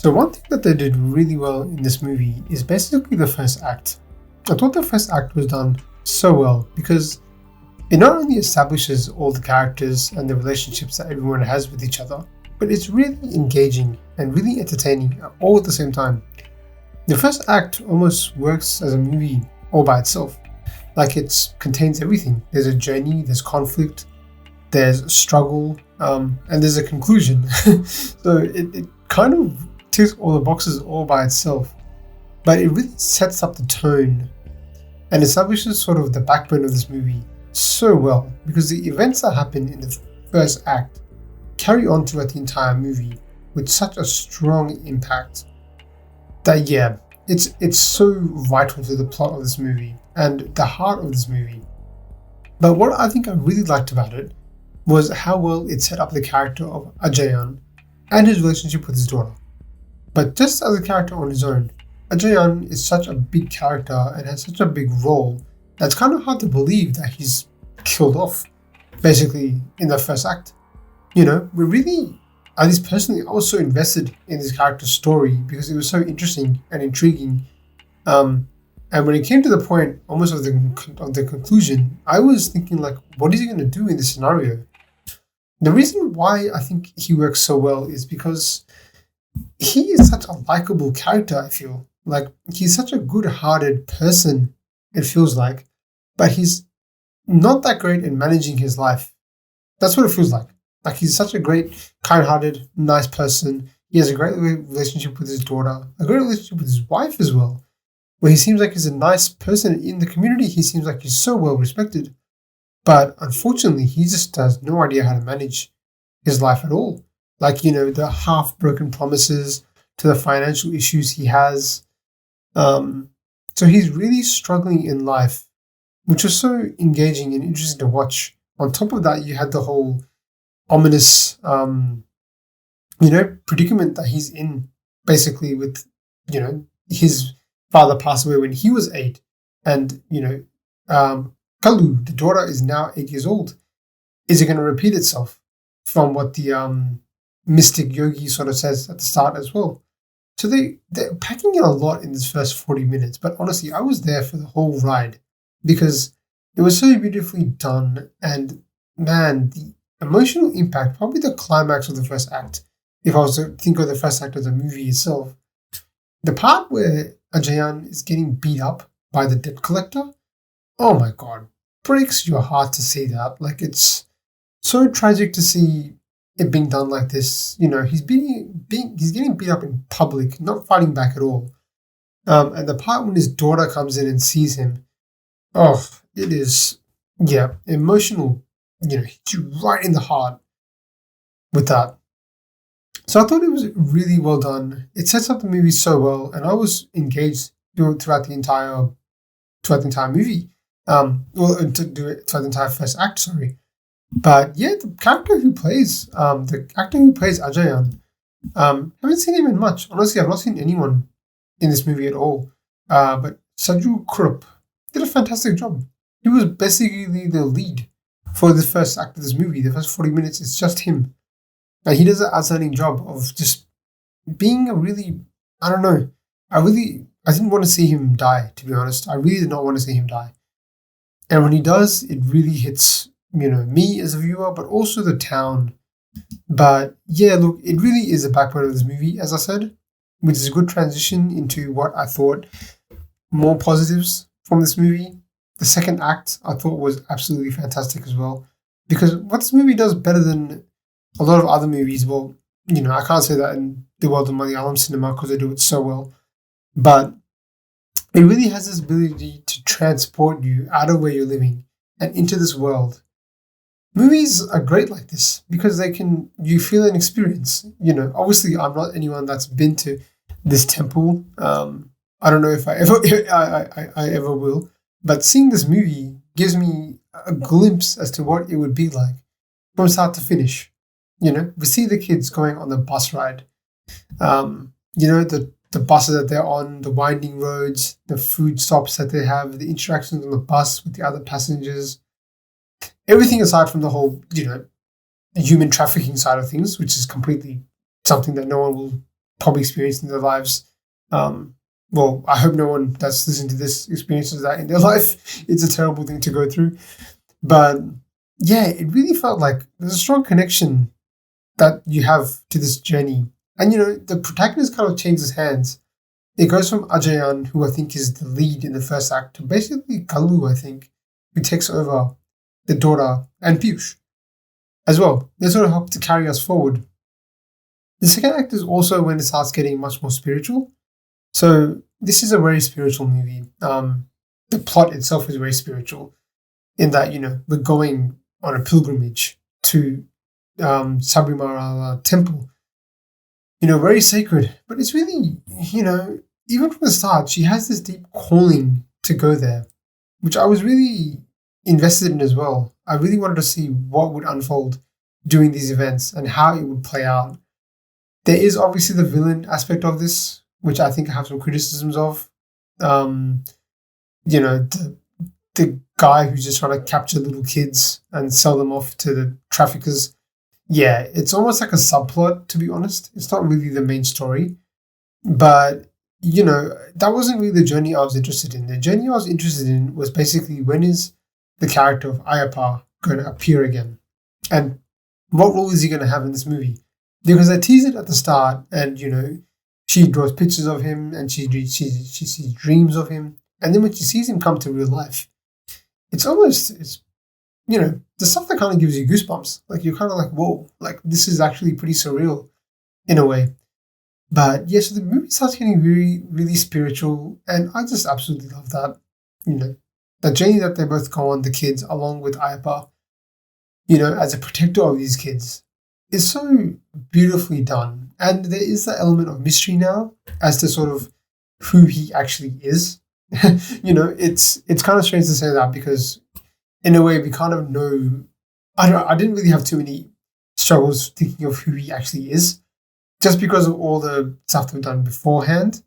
So one thing that they did really well in this movie is basically the first act. I thought the first act was done so well because it not only establishes all the characters and the relationships that everyone has with each other, but it's really engaging and really entertaining all at the same time. The first act almost works as a movie all by itself. Like it contains everything. There's a journey, there's conflict, there's struggle, and there's a conclusion. So it kind of ticks all the boxes all by itself. But it really sets up the tone and establishes sort of the backbone of this movie so well because the events that happen in the first act carry on throughout the entire movie with such a strong impact that it's so vital to the plot of this movie and the heart of this movie. But what I think I really liked about it was how well it set up the character of Ajayan and his relationship with his daughter. But just as a character on his own, Ajayan is such a big character and has such a big role that it's kind of hard to believe that he's killed off, basically, in the first act. We really, at least personally, I was so invested in this character's story because it was so interesting and intriguing. And when it came to the point, almost of the conclusion, I was thinking like, what is he going to do in this scenario? The reason why I think he works so well is because he is such a likable character, I feel. Like, he's such a good-hearted person, it feels like, but he's not that great in managing his life. That's what it feels like. Like, he's such a great, kind-hearted, nice person. He has a great relationship with his daughter, a great relationship with his wife as well, where he seems like he's a nice person in the community. He seems like he's so well respected. But unfortunately, he just has no idea how to manage his life at all. Like, the half-broken promises to the financial issues he has. So he's really struggling in life, which was so engaging and interesting to watch. On top of that, you had the whole ominous, predicament that he's in, basically with, his father passed away when he was 8. And, Kalu, the daughter, is now 8 years old. Is it going to repeat itself from what the mystic yogi sort of says at the start as well? So they're packing in a lot in this first 40 minutes. But honestly, I was there for the whole ride because it was so beautifully done. And man, the emotional impact, probably the climax of the first act, if I was to think of the first act of the movie itself, the part where Ajayan is getting beat up by the debt collector, oh my god, breaks your heart to see that. Like, it's so tragic to see it being done like this. He's getting beat up in public, not fighting back at all. And the part when his daughter comes in and sees him, oh, it is, emotional. Hits you right in the heart with that. So I thought it was really well done. It sets up the movie so well, and I was engaged throughout the entire movie. Throughout the entire first act, sorry. But yeah, the actor who plays Ajayan, haven't seen him in much. Honestly, I've not seen anyone in this movie at all. But Saju Krupp did a fantastic job. He was basically the lead for the first act of this movie. The first 40 minutes, it's just him. And he does an outstanding job of just being a really, I don't know, I didn't want to see him die, to be honest. I really did not want to see him die. And when he does, it really hits, me as a viewer, but also the town. But yeah, look, it really is the backbone of this movie, as I said, which is a good transition into what I thought more positives from this movie. The second act I thought was absolutely fantastic as well. Because what this movie does better than a lot of other movies, well, I can't say that in the world of Malayalam cinema because they do it so well. But it really has this ability to transport you out of where you're living and into this world. Movies are great like this because you feel an experience. Obviously I'm not anyone that's been to this temple. I don't know if I ever I ever will, but seeing this movie gives me a glimpse as to what it would be like from start to finish. We see the kids going on the bus ride. The buses that they're on, the winding roads, the food stops that they have, the interactions on the bus with the other passengers. Everything aside from the whole, human trafficking side of things, which is completely something that no one will probably experienced in their lives. Well, I hope no one that's listening to this experiences that in their life. It's a terrible thing to go through. But yeah, it really felt like there's a strong connection that you have to this journey. And the protagonist kind of changes hands. It goes from Ajayan, who I think is the lead in the first act, to basically Kalu, I think, who takes over the daughter, and Piyush as well. They sort of help to carry us forward. The second act is also when it starts getting much more spiritual. So this is a very spiritual movie. The plot itself is very spiritual in that, we're going on a pilgrimage to Sabrimala temple. Very sacred. But it's really, even from the start, she has this deep calling to go there, which I was really invested in as well. I really wanted to see what would unfold during these events and how it would play out. There is obviously the villain aspect of this, which I think I have some criticisms of. The guy who's just trying to capture little kids and sell them off to the traffickers. Yeah, it's almost like a subplot, to be honest. It's not really the main story. But, that wasn't really the journey I was interested in. The journey I was interested in was basically, when is the character of Ayappa going to appear again? And what role is he going to have in this movie? Because they tease it at the start, and she draws pictures of him, and she sees dreams of him, and then when she sees him come to real life, it's the stuff that kind of gives you goosebumps. Like, you're kind of like, whoa, like this is actually pretty surreal in a way. But yeah, so the movie starts getting really, really spiritual, and I just absolutely love that. The journey that they both go on, the kids, along with Ayappa, as a protector of these kids, is so beautifully done. And there is that element of mystery now as to sort of who he actually is. It's kind of strange to say that, because in a way we kind of know. I didn't really have too many struggles thinking of who he actually is, just because of all the stuff they've done beforehand.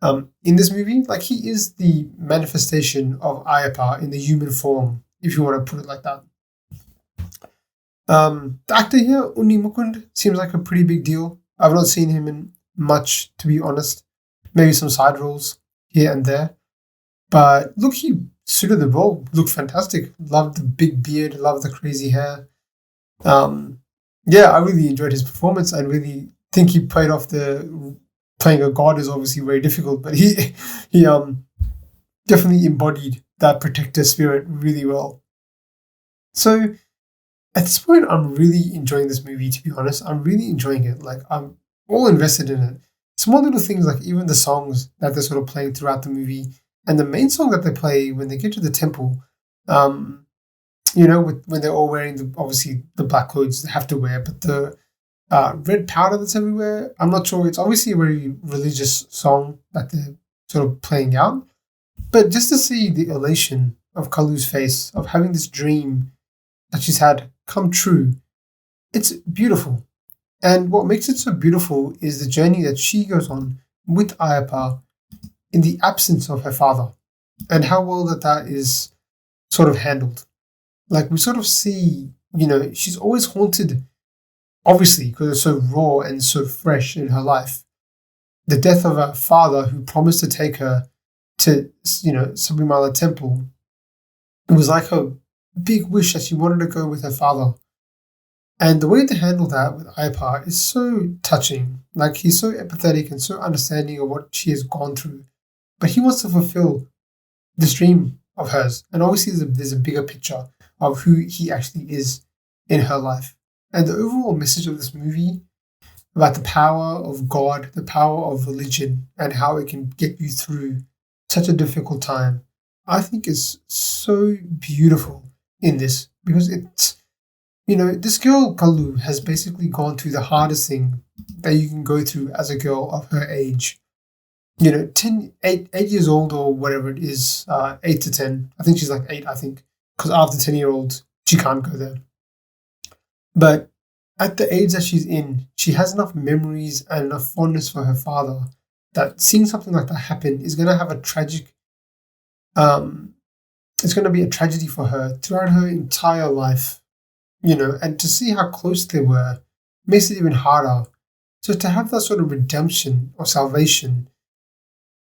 In this movie, like, he is the manifestation of Ayappa in the human form, if you want to put it like that. The actor here, Unni Mukund, seems like a pretty big deal. I've not seen him in much, to be honest. Maybe some side roles here and there. But look, he suited the role. Looked fantastic. Loved the big beard. Loved the crazy hair. Yeah, I really enjoyed his performance. I really think he played off playing a god is obviously very difficult, but he definitely embodied that protector spirit really well. So at this point, I'm really enjoying this movie, to be honest. I'm really enjoying it. Like, I'm all invested in it. Small little things, like even the songs that they're sort of playing throughout the movie, and the main song that they play when they get to the temple, when they're all wearing obviously the black clothes they have to wear, but the red powder that's everywhere, I'm not sure. It's obviously a very religious song that they're sort of playing out. But just to see the elation of Kalu's face, of having this dream that she's had come true, it's beautiful. And what makes it so beautiful is the journey that she goes on with Ayappa in the absence of her father, and how well that is sort of handled. Like, we sort of see, she's always haunted, obviously, because it's so raw and so fresh in her life. The death of her father, who promised to take her to, Sabrimala temple. It was like a big wish that she wanted to go with her father. And the way to handle that with Ayappa is so touching. Like, he's so empathetic and so understanding of what she has gone through. But he wants to fulfill this dream of hers. And obviously there's a bigger picture of who he actually is in her life. And the overall message of this movie about the power of God, the power of religion, and how it can get you through such a difficult time, I think is so beautiful in this, because it's, this girl, Kalu, has basically gone through the hardest thing that you can go through as a girl of her age. 8 years old or whatever it is, 8 to 10. I think she's like 8, I think, because after 10-year-olds, she can't go there. But at the age that she's in, she has enough memories and enough fondness for her father that seeing something like that happen is going to have a tragic, it's going to be a tragedy for her throughout her entire life, and to see how close they were makes it even harder So to have that sort of redemption or salvation,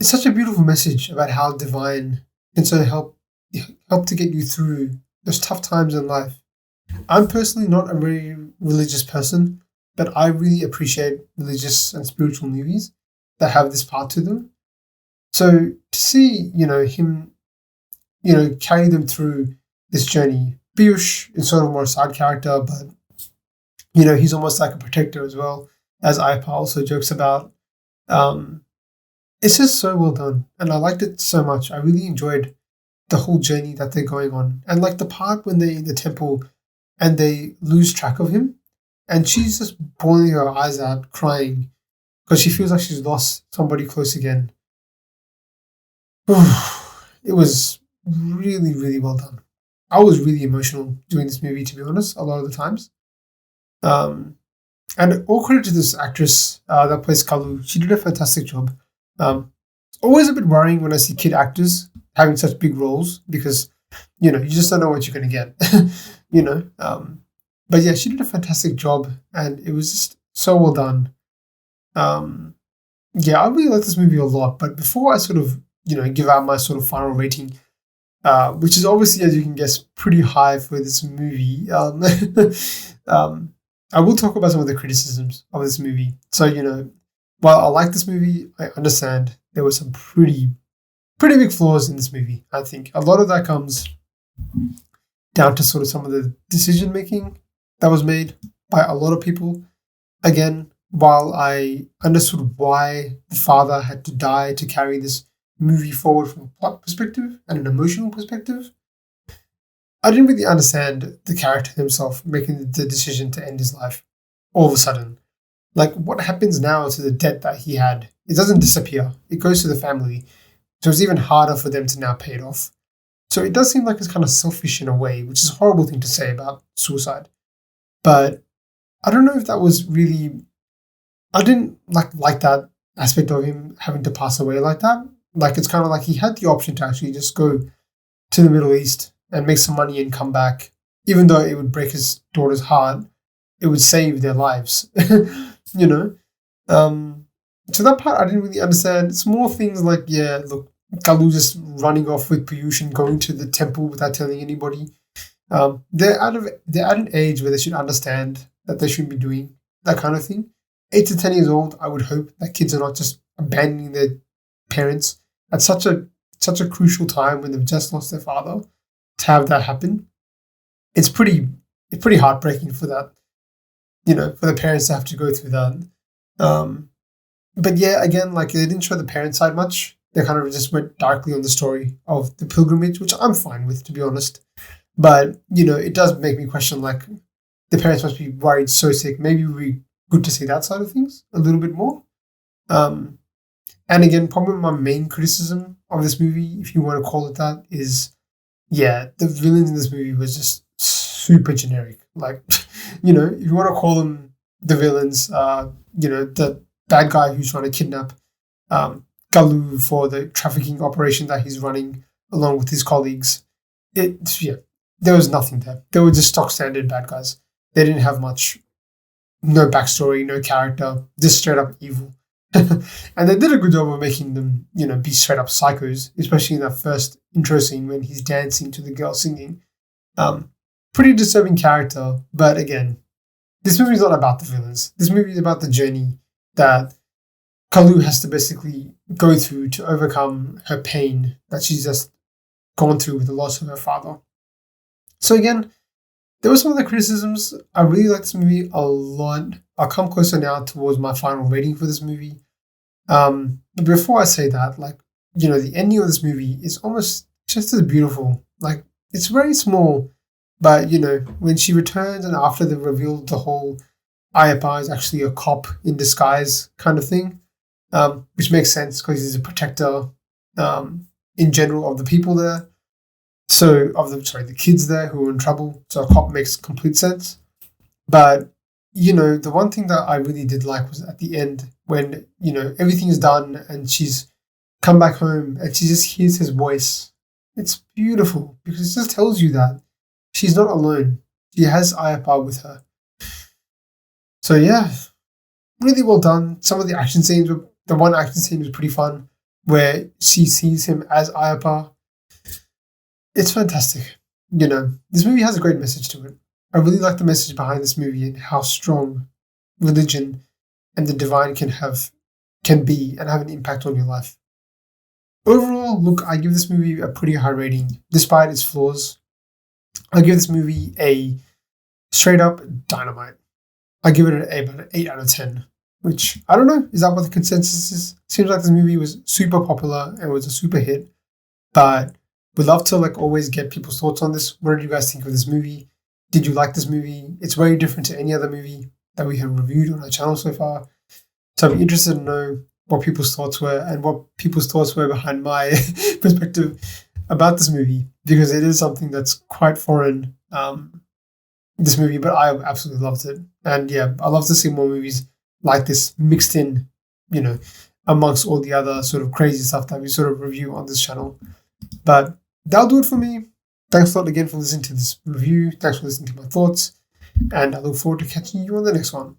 it's such a beautiful message about how divine can sort of help to get you through those tough times in life. I'm personally not a very religious person, but I really appreciate religious and spiritual movies that have this part to them. So to see, him, carry them through this journey. Piyush is sort of more a side character, but he's almost like a protector as well, as Ipa also jokes about. Um, it's just so well done, and I liked it so much. I really enjoyed the whole journey that they're going on, and like the part when they're in the temple and they lose track of him, and she's just bawling her eyes out, crying because she feels like she's lost somebody close again. It was really, really well done. I was really emotional doing this movie, to be honest, a lot of the times. Um, and all credit to this actress that plays Kalu. She did a fantastic job. It's always a bit worrying when I see kid actors having such big roles because, you just don't know what you're going to get, you know. But yeah, she did a fantastic job and it was just so well done. Um, yeah, I really like this movie a lot. But before I sort of, give out my sort of final rating, which is obviously, as you can guess, pretty high for this movie. Um, I will talk about some of the criticisms of this movie. So, while I like this movie, I understand there were some pretty big flaws in this movie. I think a lot of that comes down to sort of some of the decision making that was made by a lot of people. Again, while I understood why the father had to die to carry this movie forward from a plot perspective and an emotional perspective, I didn't really understand the character himself making the decision to end his life all of a sudden. Like, what happens now to the debt that he had? It doesn't disappear, it goes to the family. So it's even harder for them to now pay it off. So it does seem like it's kind of selfish in a way, which is a horrible thing to say about suicide. But I don't know if that was really. I didn't like that aspect of him having to pass away like that. Like it's kind of like he had the option to actually just go to the Middle East and make some money and come back, even though it would break his daughter's heart. It would save their lives, you know. So that part I didn't really understand. Small things like yeah, look, Kalu just running off with Piyush and going to the temple without telling anybody. They're at an age where they should understand that they shouldn't be doing that kind of thing. 8 to 10 years old, I would hope that kids are not just abandoning their parents at such a crucial time when they've just lost their father. To have that happen, it's pretty heartbreaking for that. For the parents to have to go through that. Um, but yeah, again, like they didn't show the parent side much. They kind of just went darkly on the story of the pilgrimage, which I'm fine with, to be honest. But it does make me question like the parents must be worried so sick. Maybe it would be good to see that side of things a little bit more. Um, and again, probably my main criticism of this movie, if you want to call it that, is yeah, the villains in this movie was just super generic. Like, if you want to call them the villains, the bad guy who's trying to kidnap Galu for the trafficking operation that he's running along with his colleagues. Yeah, there was nothing there. They were just stock standard bad guys. They didn't have much, no backstory, no character, just straight up evil. And they did a good job of making them, be straight up psychos, especially in that first intro scene when he's dancing to the girl singing. Pretty disturbing character, but again, this movie is not about the villains. This movie is about the journey that Kalu has to basically go through to overcome her pain that she's just gone through with the loss of her father. So again, there were some other criticisms. I really like this movie a lot. I'll come closer now towards my final rating for this movie. But before I say that, the ending of this movie is almost just as beautiful. Like, it's very small, but, when she returns and after they revealed the whole Ayapa is actually a cop in disguise kind of thing, which makes sense because he's a protector in general of the people there. So, the kids there who are in trouble. So a cop makes complete sense. But, the one thing that I really did like was at the end when, everything is done and she's come back home and she just hears his voice. It's beautiful because it just tells you that she's not alone. She has Ayapa with her. So yeah, really well done. Some of the action scenes were the one action scene was pretty fun where she sees him as Ayapa. It's fantastic. This movie has a great message to it. I really like the message behind this movie and how strong religion and the divine can be and have an impact on your life. Overall, look, I give this movie a pretty high rating, despite its flaws. I give this movie a straight up dynamite. I give it about an 8 out of 10, which I don't know, is that what the consensus is? Seems like this movie was super popular and was a super hit, but we'd love to always get people's thoughts on this. What did you guys think of this movie? Did you like this movie? It's very different to any other movie that we have reviewed on our channel so far. So I'm interested to know what people's thoughts were and what people's thoughts were behind my perspective about this movie, because it is something that's quite foreign, this movie, but I absolutely loved it. And yeah, I love to see more movies like this mixed in, amongst all the other sort of crazy stuff that we sort of review on this channel. But that'll do it for me. Thanks a lot again for listening to this review. Thanks for listening to my thoughts. And I look forward to catching you on the next one.